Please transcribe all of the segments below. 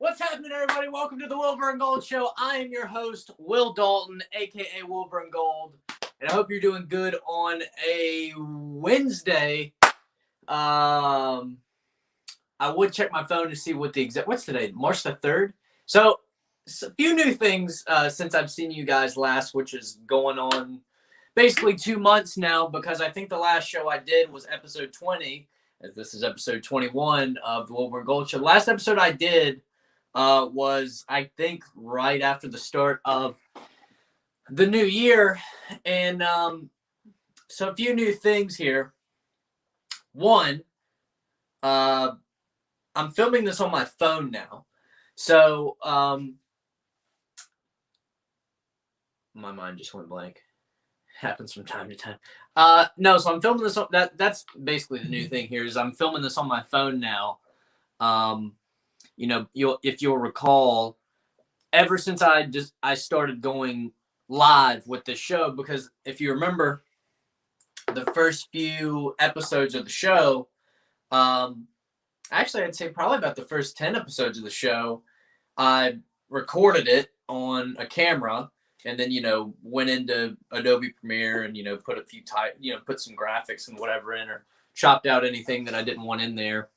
What's happening, everybody? Welcome to the Wilbur and Gold Show. I am your host, Will Dalton, a.k.a. Wilbur and Gold, and I hope you're doing good on a Wednesday. I would check my phone to see what the exact... What's today? March the 3rd? So a few new things since I've seen you guys last, which is going on basically 2 months now, because I think the last show I did was episode 20, as this is episode 21 of the Wilbur and Gold Show. The last episode I did was, I think, right after the start of the new year. And so a few new things here. One, I'm filming this on my phone now. So my mind just went blank. Happens from time to time. No, so I'm filming this on that's basically the new thing here, is I'm filming this on my phone now. You know, if you'll recall, ever since I started going live with this show, because if you remember the first few episodes of the show, actually I'd say probably about the first 10 episodes of the show, I recorded it on a camera and then, went into Adobe Premiere and, put a few put some graphics and whatever in, or chopped out anything that I didn't want in there.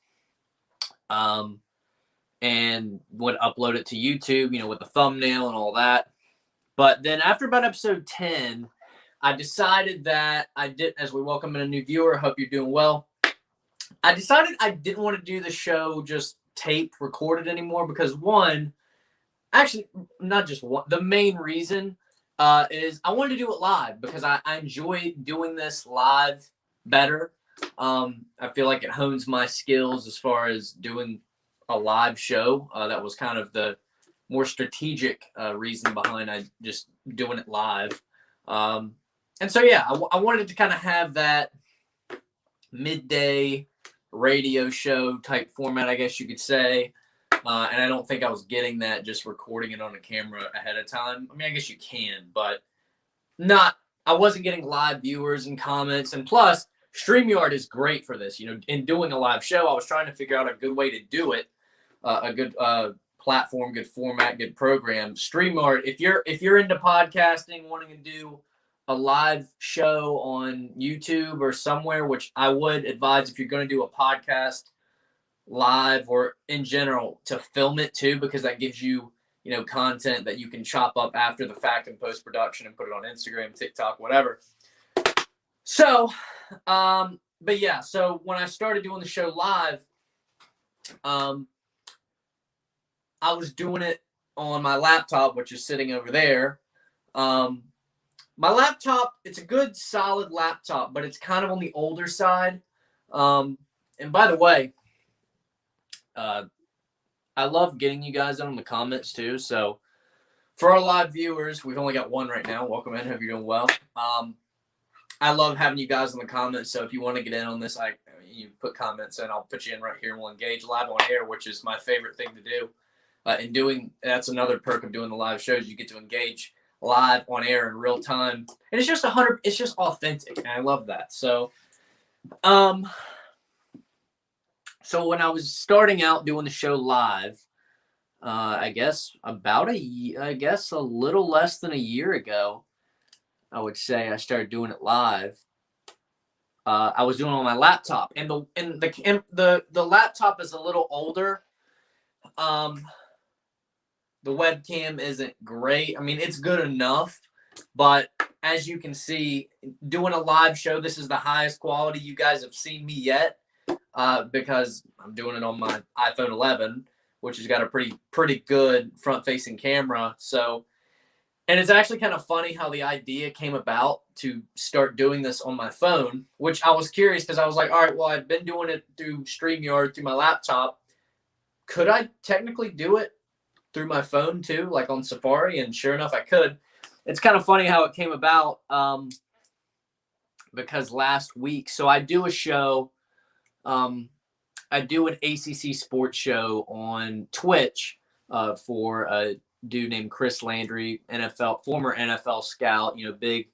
And would upload it to YouTube, with the thumbnail and all that. But then after about episode 10, I decided that as we welcome in a new viewer, hope you're doing well. I decided I didn't want to do the show just taped, recorded anymore, because the main reason is I wanted to do it live, because I enjoy doing this live better. I feel like it hones my skills as far as doing a live show. That was kind of the more strategic reason behind I just doing it live. And so, yeah, I wanted to kind of have that midday radio show type format, I guess you could say. And I don't think I was getting that just recording it on a camera ahead of time. I mean, I guess you can, but I wasn't getting live viewers and comments. And plus, StreamYard is great for this. In doing a live show, I was trying to figure out a good way to do it. A good platform, good format, good program. StreamYard, if you're into podcasting, wanting to do a live show on YouTube or somewhere, which I would advise if you're going to do a podcast live or in general to film it too, because that gives you, content that you can chop up after the fact in post-production and put it on Instagram, TikTok, whatever. So, but yeah, so when I started doing the show live, I was doing it on my laptop, which is sitting over there. My laptop, it's a good, solid laptop, but it's kind of on the older side. And by the way, I love getting you guys on the comments too. So for our live viewers, we've only got one right now. Welcome in. Hope you're doing well. I love having you guys in the comments. So if you want to get in on this, you put comments in. I'll put you in right here and we'll engage live on air, which is my favorite thing to do. That's another perk of doing the live shows. You get to engage live on air in real time, and it's just authentic, and I love that. So, so when I was starting out doing the show live, I guess a little less than a year ago, I would say I started doing it live. I was doing it on my laptop, and the laptop is a little older. The webcam isn't great. I mean, it's good enough, but as you can see, doing a live show, this is the highest quality you guys have seen me yet, because I'm doing it on my iPhone 11, which has got a pretty good front-facing camera. So, and it's actually kind of funny how the idea came about to start doing this on my phone, which I was curious, because I was like, all right, well, I've been doing it through StreamYard, through my laptop. Could I technically do it through my phone too, like on Safari? And sure enough, I could. It's kind of funny how it came about, because last week, so I do a show, I do an ACC sports show on Twitch for a dude named Chris Landry, former NFL scout, big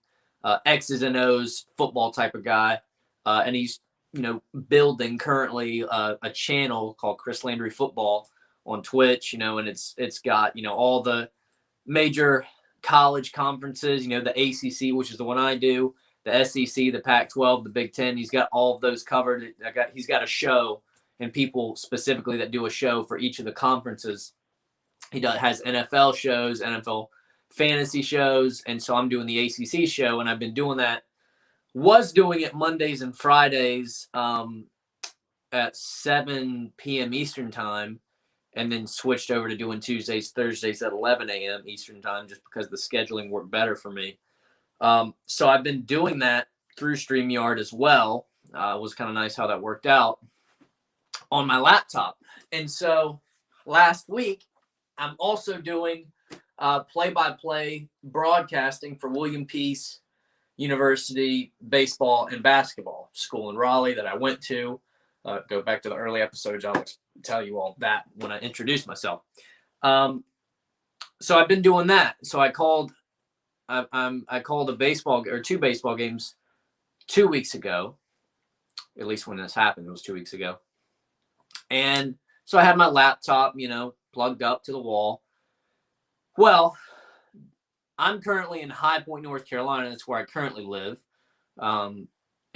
X's and O's football type of guy, and he's building currently a channel called Chris Landry Football on Twitch, and it's got, all the major college conferences, the ACC, which is the one I do, the SEC, the Pac-12, the Big Ten. He's got all of those covered. He's got a show, and people specifically that do a show for each of the conferences. He has NFL shows, NFL fantasy shows, and so I'm doing the ACC show, and I've been doing that. Was doing it Mondays and Fridays at 7 p.m. Eastern time, and then switched over to doing Tuesdays, Thursdays at 11 a.m. Eastern time just because the scheduling worked better for me. So I've been doing that through StreamYard as well. It was kind of nice how that worked out on my laptop. And so last week, I'm also doing play-by-play broadcasting for William Peace University baseball and basketball school in Raleigh that I went to. Go back to the early episodes. I'll tell you all that when I introduce myself. So I've been doing that. So I called a baseball or 2 baseball games 2 weeks ago. At least when this happened, it was 2 weeks ago. And so I had my laptop, plugged up to the wall. Well, I'm currently in High Point, North Carolina. That's where I currently live.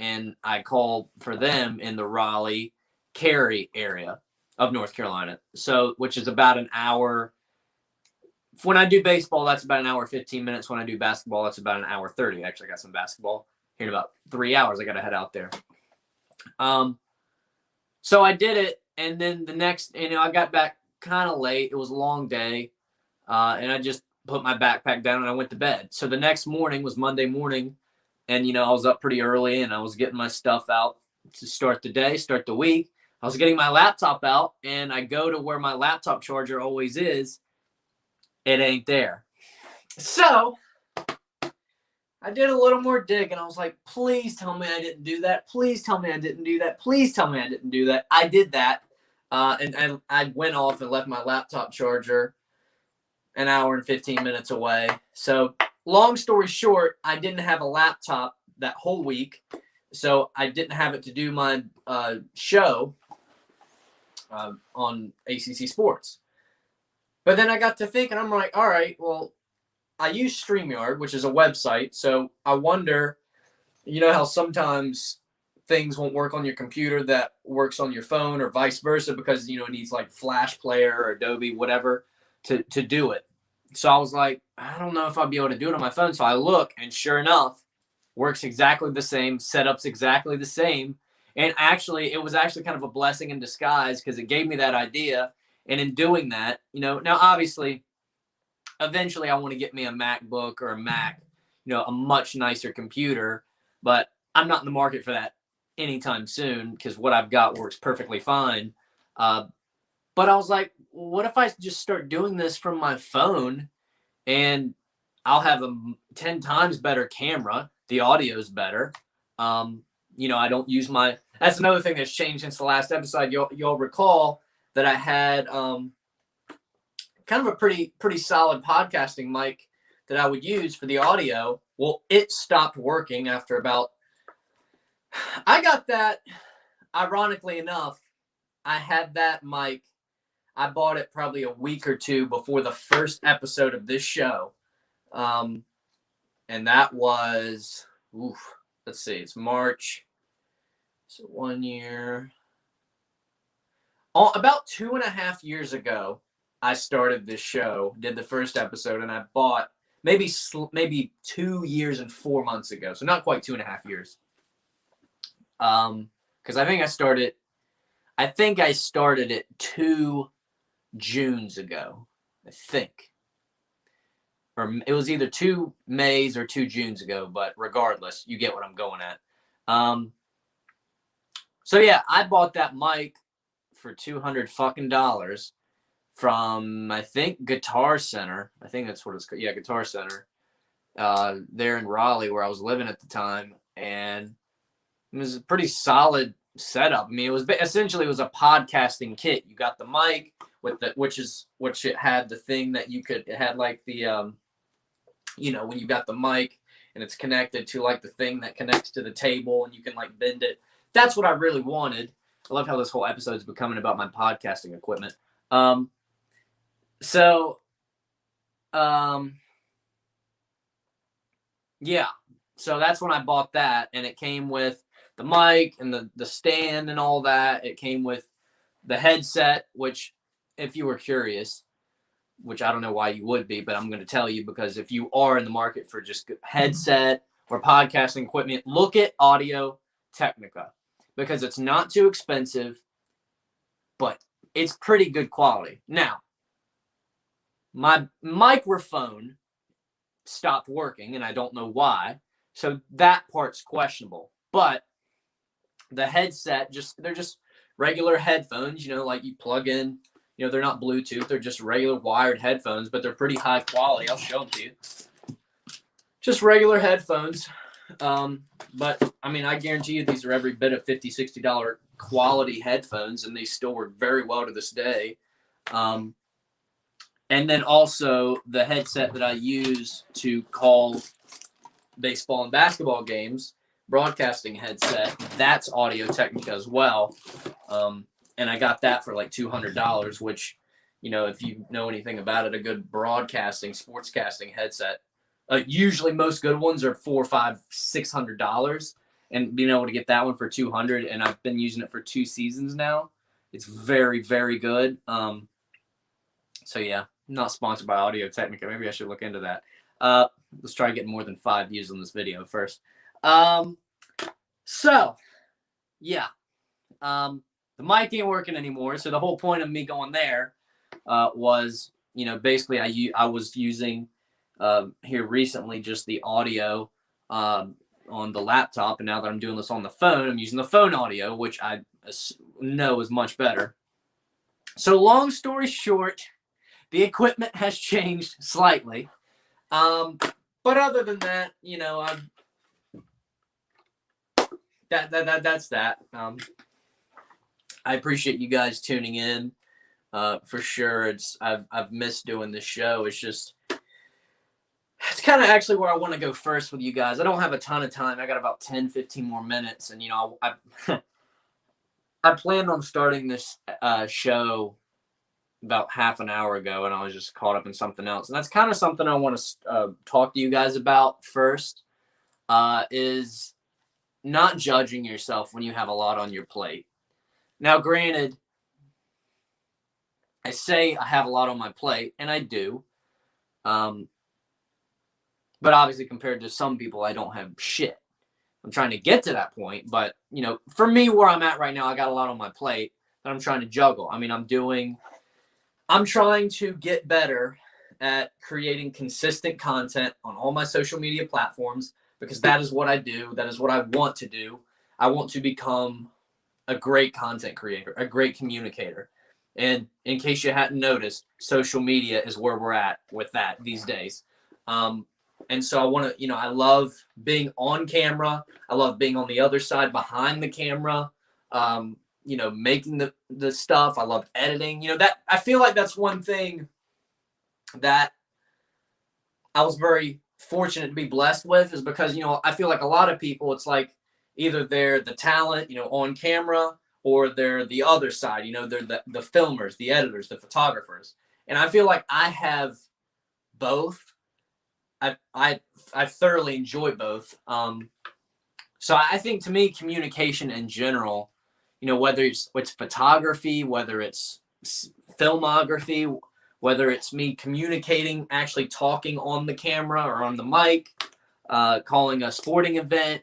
And I call for them in the Raleigh, Cary area of North Carolina. So, which is about an hour. When I do baseball, that's about an hour, 15 minutes. When I do basketball, that's about an hour, 30. Actually, I got some basketball here in about 3 hours. I got to head out there. So I did it. And then the next, I got back kind of late. It was a long day. And I just put my backpack down and I went to bed. So the next morning was Monday morning. And, I was up pretty early and I was getting my stuff out to start the day, start the week. I was getting my laptop out and I go to where my laptop charger always is. It ain't there. So I did a little more dig and I was like, please tell me I didn't do that. Please tell me I didn't do that. Please tell me I didn't do that. I did that. And I went off and left my laptop charger an hour and 15 minutes away. So long story short, I didn't have a laptop that whole week. So I didn't have it to do my show on ACC Sports. But then I got to thinking, I'm like, all right, well, I use StreamYard, which is a website. So I wonder, how sometimes things won't work on your computer that works on your phone or vice versa because, it needs like Flash Player or Adobe, whatever, to do it. So I was like, I don't know if I'll be able to do it on my phone. So I look, and sure enough, works exactly the same, setup's exactly the same. And actually, it was actually kind of a blessing in disguise because it gave me that idea. And in doing that, now obviously, eventually I want to get me a MacBook or a Mac, a much nicer computer. But I'm not in the market for that anytime soon because what I've got works perfectly fine. But I was like, what if I just start doing this from my phone and I'll have a 10 times better camera. The audio's better. I don't use that's another thing that's changed since the last episode. You'll recall that I had kind of a pretty solid podcasting mic that I would use for the audio. Well, it stopped working after I got that, ironically enough, I had that mic. I bought it probably a week or two before the first episode of this show. And that was, let's see, it's March. So 1 year. About 2.5 years ago, I started this show, did the first episode, and I bought maybe 2 years and 4 months ago. So not quite 2.5 years. Because I think I started it 2 Junes ago, I think. Or it was either 2 Mays or 2 Junes ago, but regardless, you get what I'm going at. So yeah, I bought that mic for $200 from, I think, Guitar Center. I think that's what it's called. Yeah, Guitar Center. There in Raleigh where I was living at the time. And it was a pretty solid setup. I mean, it was a podcasting kit. You got the mic with which it had the thing that it had like the, when you got the mic and it's connected to like the thing that connects to the table and you can like bend it. That's what I really wanted. I love how this whole episode is becoming about my podcasting equipment. So, yeah. So that's when I bought that, and it came with the mic and the stand and all that. It came with the headset, which, if you were curious, which I don't know why you would be, but I'm going to tell you, because if you are in the market for just headset or podcasting equipment, look at Audio Technica, because it's not too expensive, but it's pretty good quality. Now, my microphone stopped working, and I don't know why, so that part's questionable. But the headset, they're just regular headphones, like you plug in. They're not Bluetooth, they're just regular wired headphones, but they're pretty high quality. I'll show them to you. Just regular headphones. But I mean, I guarantee you these are every bit of $50, $60 quality headphones, and they still work very well to this day. And then also the headset that I use to call baseball and basketball games, broadcasting headset, that's Audio Technica as well. And I got that for like $200, which, if you know anything about it, a good broadcasting, sportscasting headset, usually most good ones are $400, $500, $600, and being able to get that one for $200, and I've been using it for 2 seasons now. It's very, very good. So yeah, I'm not sponsored by Audio Technica. Maybe I should look into that. Let's try getting more than 5 views on this video first. So yeah. The mic ain't working anymore, so the whole point of me going there was, basically I was using here recently just the audio on the laptop, and now that I'm doing this on the phone, I'm using the phone audio, which I know is much better. So long story short, the equipment has changed slightly, but other than that, that's that. I appreciate you guys tuning in. For sure. I've missed doing this show. It's kind of actually where I want to go first with you guys. I don't have a ton of time. I got about 10, 15 more minutes. And, I I planned on starting this show about half an hour ago, and I was just caught up in something else. And that's kind of something I want to talk to you guys about first, is not judging yourself when you have a lot on your plate. Now, granted, I say I have a lot on my plate, and I do. But obviously, compared to some people, I don't have shit. I'm trying to get to that point. But, for me, where I'm at right now, I got a lot on my plate that I'm trying to juggle. I mean, I'm trying to get better at creating consistent content on all my social media platforms, because that is what I do. That is what I want to do. I want to become a great content creator, a great communicator. And in case you hadn't noticed, social media is where we're at with that these days. And so I want to, I love being on camera. I love being on the other side behind the camera, making the stuff. I love editing. That I feel like that's one thing that I was very fortunate to be blessed with, is because, I feel like a lot of people, it's like either they're the talent, on camera, or they're the other side, they're the filmers, the editors, the photographers. And I feel like I have both. I thoroughly enjoy both. So I think, to me, communication in general, whether it's photography, whether it's filmography, whether it's me communicating, actually talking on the camera or on the mic, calling a sporting event,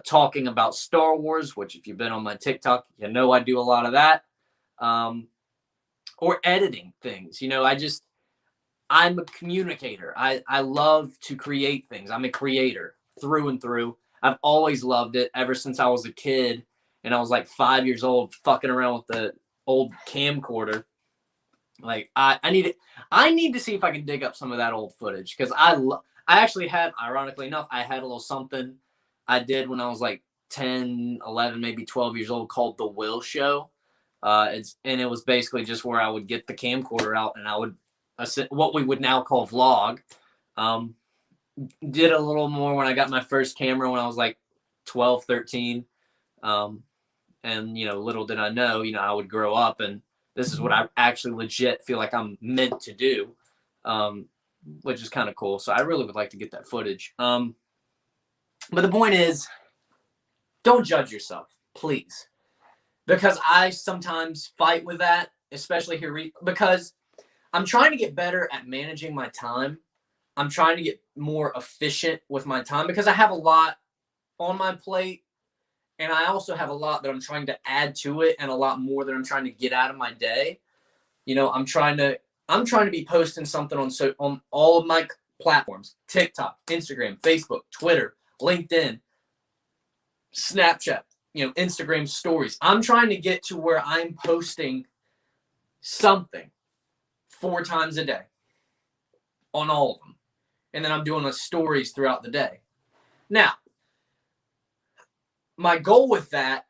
talking about Star Wars, which if you've been on my TikTok, I do a lot of that, or editing things. I'm a communicator. I love to create things. I'm a creator through and through. I've always loved it ever since I was a kid, and I was like 5 years old, fucking around with the old camcorder. Like I need to see if I can dig up some of that old footage, because I actually had, ironically enough, I had a little something I did when I was like 10, 11, maybe 12 years old, called The Will Show. It was basically just where I would get the camcorder out, and I would what we would now call vlog. Did a little more when I got my first camera when I was like 12, 13. And little did I know, I would grow up and this is what I actually legit feel like I'm meant to do, which is kind of cool. So I really would like to get that footage. But the point is, don't judge yourself, please. Because I sometimes fight with that, especially here, because I'm trying to get better at managing my time. I'm trying to get more efficient with my time because I have a lot on my plate, and I also have a lot that I'm trying to add to it, and a lot more that I'm trying to get out of my day. You know, I'm trying to be posting something on all of my platforms: TikTok, Instagram, Facebook, Twitter, LinkedIn, Snapchat, you know, Instagram stories. I'm trying to get to where I'm posting something 4 times a day on all of them. And then I'm doing the stories throughout the day. Now, my goal with that,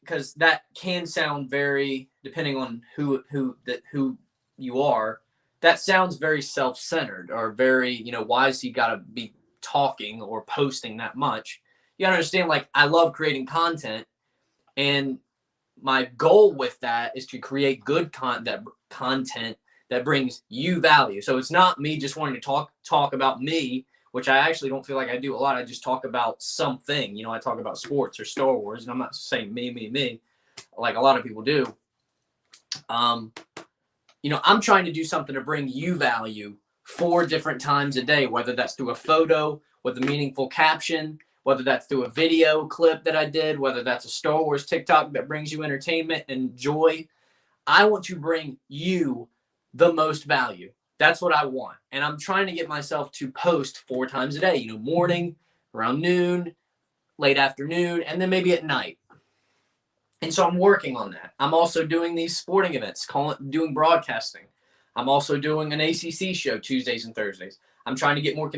because that can sound very, depending on who you are, that sounds very self-centered or very, you know, why has he got to be talking or posting that much? You gotta understand, like, I love creating content, and my goal with that is to create good content that brings you value. So it's not me just wanting to talk about me, which I actually don't feel like I do a lot. I just talk about something. You know, I talk about sports or Star Wars, and I'm not saying me, like a lot of people do. You know, I'm trying to do something to bring you value 4 different times a day, whether that's through a photo with a meaningful caption, whether that's through a video clip that I did, whether that's a Star Wars TikTok that brings you entertainment and joy. I want to bring you the most value. That's what I want. And I'm trying to get myself to post 4 times a day, you know, morning, around noon, late afternoon, and then maybe at night. And so I'm working on that. I'm also doing these sporting events, doing broadcasting. I'm also doing an ACC show Tuesdays and Thursdays. I'm trying to get more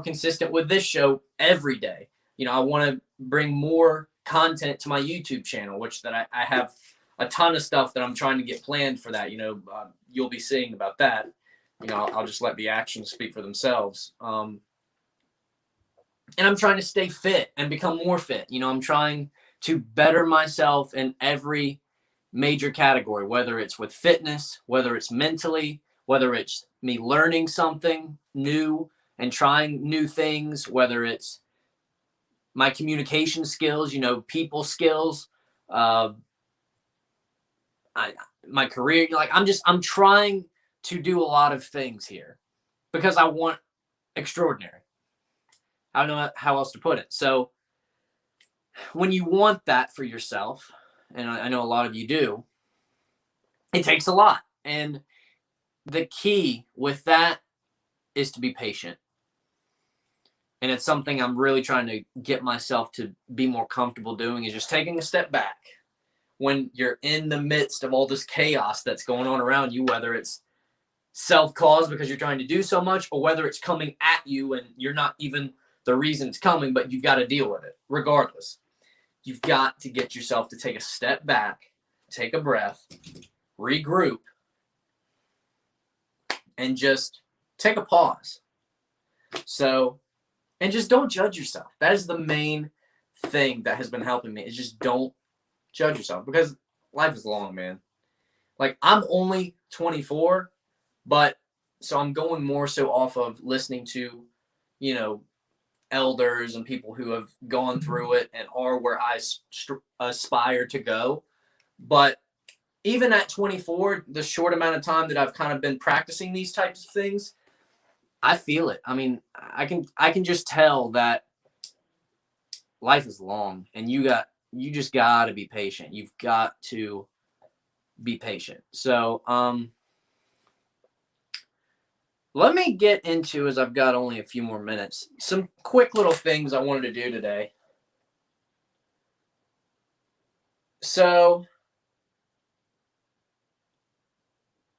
consistent with this show every day. You know, I want to bring more content to my YouTube channel, which that I have a ton of stuff that I'm trying to get planned for that. You know, you'll be seeing about that. You know, I'll just let the actions speak for themselves. And I'm trying to stay fit and become more fit. You know, I'm trying to better myself in every major category, whether it's with fitness, whether it's mentally, whether it's me learning something new and trying new things, whether it's my communication skills, you know, people skills, my career. Like, I'm trying to do a lot of things here because I want extraordinary. I don't know how else to put it. So when you want that for yourself, and I know a lot of you do, it takes a lot. And the key with that is to be patient. And it's something I'm really trying to get myself to be more comfortable doing, is just taking a step back when you're in the midst of all this chaos that's going on around you, whether it's self-caused because you're trying to do so much, or whether it's coming at you and you're not even the reason it's coming, but you've got to deal with it regardless. You've got to get yourself to take a step back, take a breath, regroup, and just take a pause. So, and just don't judge yourself. That is the main thing that has been helping me, is just don't judge yourself, because life is long, man. Like, I'm only 24, but so I'm going more so off of listening to, you know, elders and people who have gone through it and are where I aspire to go. But even at 24, the short amount of time that I've kind of been practicing these types of things, I feel it. I mean, I can just tell that life is long, and you just got to be patient. You've got to be patient. So, let me get into, as I've got only a few more minutes, some quick little things I wanted to do today. So,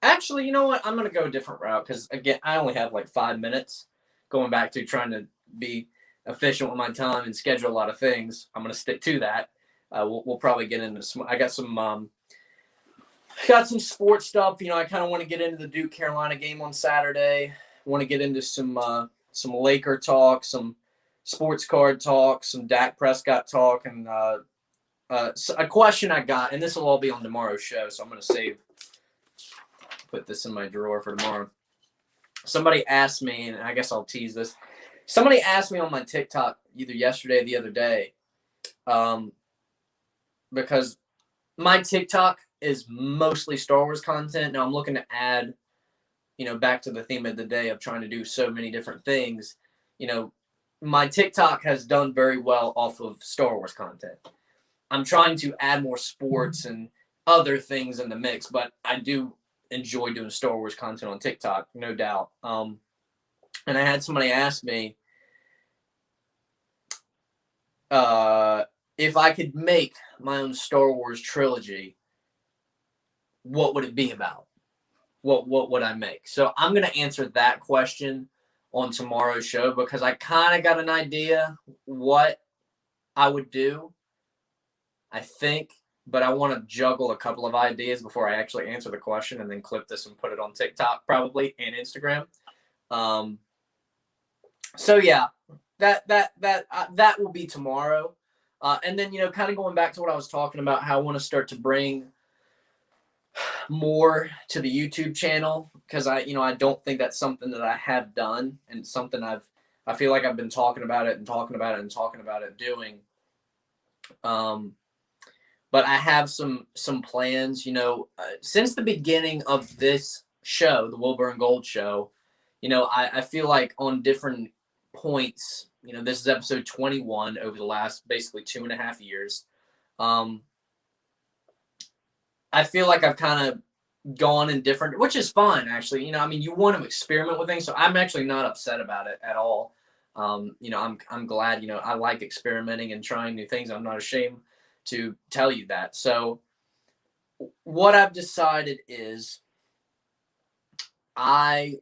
actually, you know what? I'm going to go a different route, because, again, I only have like 5 minutes. Going back to trying to be efficient with my time and schedule a lot of things, I'm going to stick to that. We'll probably get into some. I got some sports stuff. You know, I kind of want to get into the Duke Carolina game on Saturday. Want to get into some Laker talk, some sports card talk, some Dak Prescott talk, and a question I got, and this will all be on tomorrow's show, so I'm going to put this in my drawer for tomorrow. Somebody asked me, and I guess I'll tease this. Somebody asked me on my TikTok either yesterday or the other day, because my TikTok is mostly Star Wars content. Now I'm looking to add, back to the theme of the day of trying to do so many different things. My TikTok has done very well off of Star Wars content. I'm trying to add more sports and other things in the mix, but I do enjoy doing Star Wars content on TikTok, no doubt. And I had somebody ask me if I could make my own Star Wars trilogy, what would it be about? What would I make? So I'm going to answer that question on tomorrow's show, because I kind of got an idea what I would do, I think, but I want to juggle a couple of ideas before I actually answer the question, and then clip this and put it on TikTok probably and Instagram. So yeah, that will be tomorrow. And then, kind of going back to what I was talking about, how I want to start to bring more to the YouTube channel, because I don't think that's something that I have done, and something I feel like I've been talking about it doing. But I have some plans, since the beginning of this show, the Wilbur and Gold show. I feel like on different points, this is episode 21 over the last basically 2.5 years. I feel like I've kind of gone in different, which is fine, actually. You want to experiment with things, so I'm actually not upset about it at all. I'm glad, I like experimenting and trying new things. I'm not ashamed to tell you that. So what I've decided is I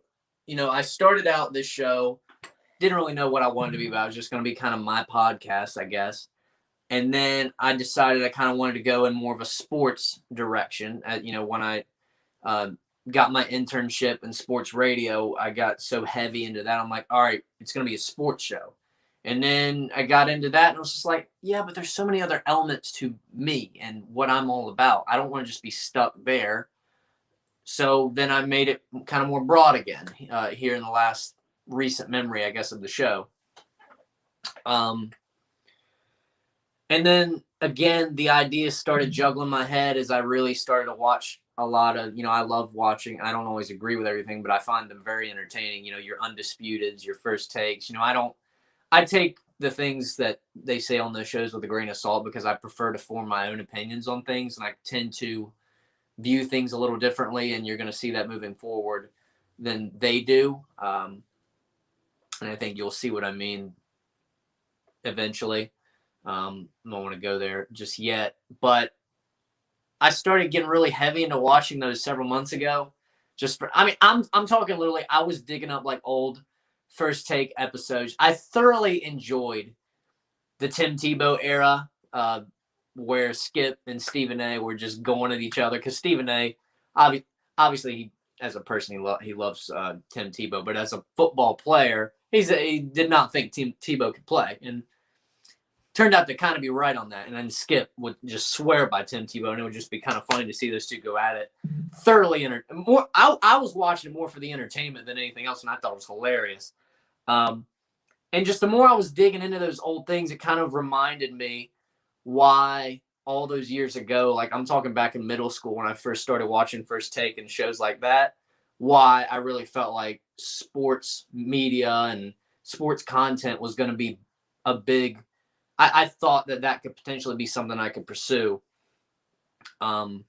started out this show, didn't really know what I wanted to be about. It was just going to be kind of my podcast, I guess. And then I decided I kind of wanted to go in more of a sports direction. When I got my internship in sports radio, I got so heavy into that. I'm like, all right, it's going to be a sports show. And then I got into that, and I was just like, yeah, but there's so many other elements to me and what I'm all about. I don't want to just be stuck there. So then I made it kind of more broad again here in the last recent memory, I guess, of the show. And then, again, the ideas started juggling my head as I really started to watch a lot of, I love watching. I don't always agree with everything, but I find them very entertaining. Your Undisputeds, your First Takes. I take the things that they say on those shows with a grain of salt, because I prefer to form my own opinions on things, and I tend to view things a little differently, and you're going to see that moving forward than they do. And I think you'll see what I mean eventually. I don't want to go there just yet, but I started getting really heavy into watching those several months ago. I'm talking literally, I was digging up like old First Take episodes. I thoroughly enjoyed the Tim Tebow era, where Skip and Stephen A were just going at each other, because Stephen A, obviously, as a person, he loves Tim Tebow, but as a football player, he did not think Tim Tebow could play, and turned out to kind of be right on that. And then Skip would just swear by Tim Tebow, and it would just be kind of funny to see those two go at it. Thoroughly I was watching it more for the entertainment than anything else, and I thought it was hilarious. And just the more I was digging into those old things, it kind of reminded me why all those years ago, like I'm talking back in middle school when I first started watching First Take and shows like that, why I really felt like sports media and sports content was going to be a big, I thought that could potentially be something I could pursue. And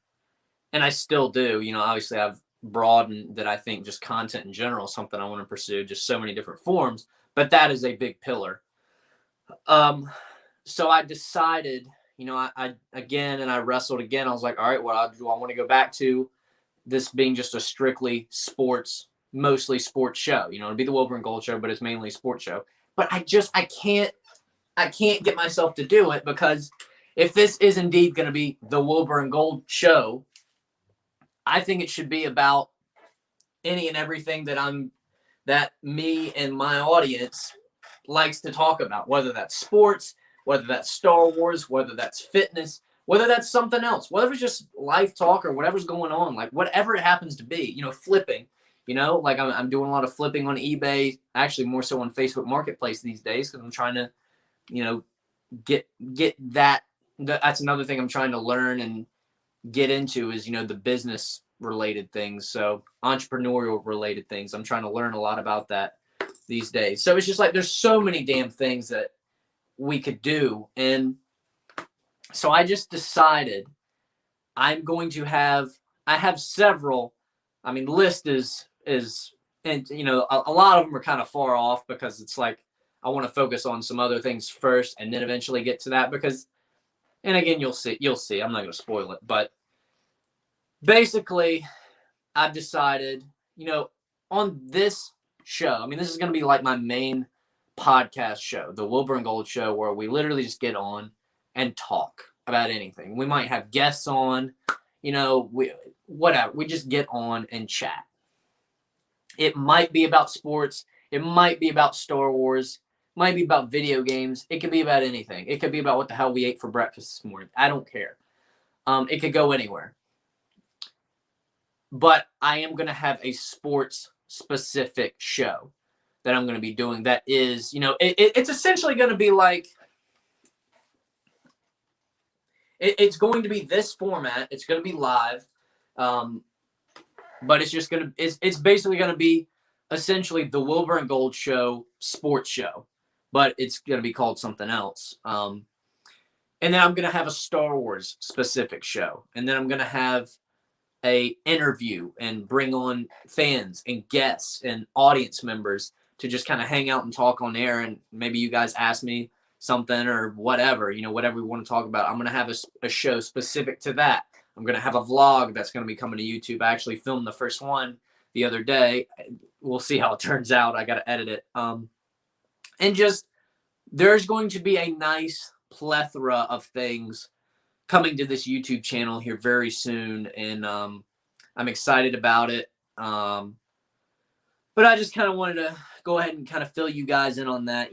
I still do. Obviously I've broadened that. I think just content in general is something I want to pursue, just so many different forms, but that is a big pillar. So I decided, I again, and I wrestled again. I was like, all right, well, do I want to go back to this being just a strictly mostly sports show? It'd be the Wilbur and Gold show, but it's mainly a sports show. But I can't get myself to do it, because if this is indeed going to be the Wilbur and Gold show, I think it should be about any and everything that me and my audience likes to talk about, whether that's sports, whether that's Star Wars, whether that's fitness, whether that's something else, whether it's just life talk or whatever's going on, like whatever it happens to be, flipping, like I'm doing a lot of flipping on eBay, actually more so on Facebook Marketplace these days because I'm trying to, get that. That's another thing I'm trying to learn and get into is, the business related things. So entrepreneurial related things. I'm trying to learn a lot about that these days. So it's just like, there's so many damn things that we could do. And so I just decided I have several, list is, and a lot of them are kind of far off because it's like, I want to focus on some other things first and then eventually get to that because, and again, you'll see, I'm not going to spoil it, but basically I've decided, on this show, this is going to be like my main podcast show, the Wilbur and Gold show, where we literally just get on and talk about anything. We might have guests on, whatever. We just get on and chat. It might be about sports. It might be about Star Wars. It might be about video games. It could be about anything. It could be about what the hell we ate for breakfast this morning. I don't care. It could go anywhere. But I am going to have a sports specific show that I'm going to be doing that is, it's essentially going to be like, it's going to be this format. It's going to be live. But it's just going to, it's basically going to be essentially the Wilbur and Gold show, sports show, but it's going to be called something else. And then I'm going to have a Star Wars specific show. And then I'm going to have a interview and bring on fans and guests and audience members to just kind of hang out and talk on air. And maybe you guys ask me something or whatever, whatever we want to talk about. I'm going to have a show specific to that. I'm going to have a vlog that's going to be coming to YouTube. I actually filmed the first one the other day. We'll see how it turns out. I got to edit it. And just, there's going to be a nice plethora of things coming to this YouTube channel here very soon. And I'm excited about it. But I just kind of wanted to go ahead and kind of fill you guys in on that,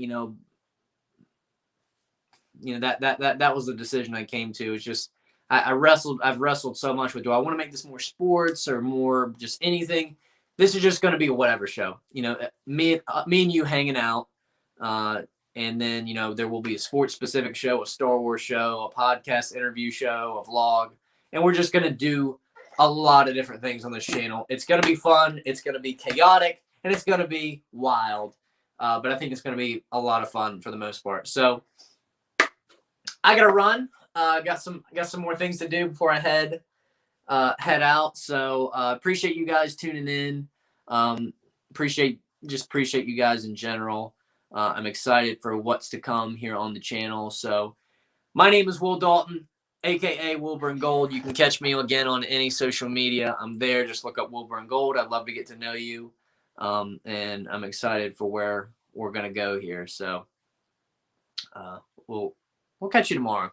that was the decision I came to. It's just, I've wrestled so much with, do I want to make this more sports or more just anything? This is just going to be a whatever show, me and you hanging out. And then, there will be a sports specific show, a Star Wars show, a podcast interview show, a vlog. And we're just going to do a lot of different things on this channel. It's going to be fun. It's going to be chaotic and it's going to be wild. But I think it's going to be a lot of fun for the most part. So I got to run. Got some more things to do before I head out. So appreciate you guys tuning in. Appreciate you guys in general. I'm excited for what's to come here on the channel. So my name is Will Dalton, aka Wilbur and Gold. You can catch me again on any social media. I'm there. Just look up Wilbur and Gold. I'd love to get to know you. And I'm excited for where we're gonna go here. So we'll catch you tomorrow.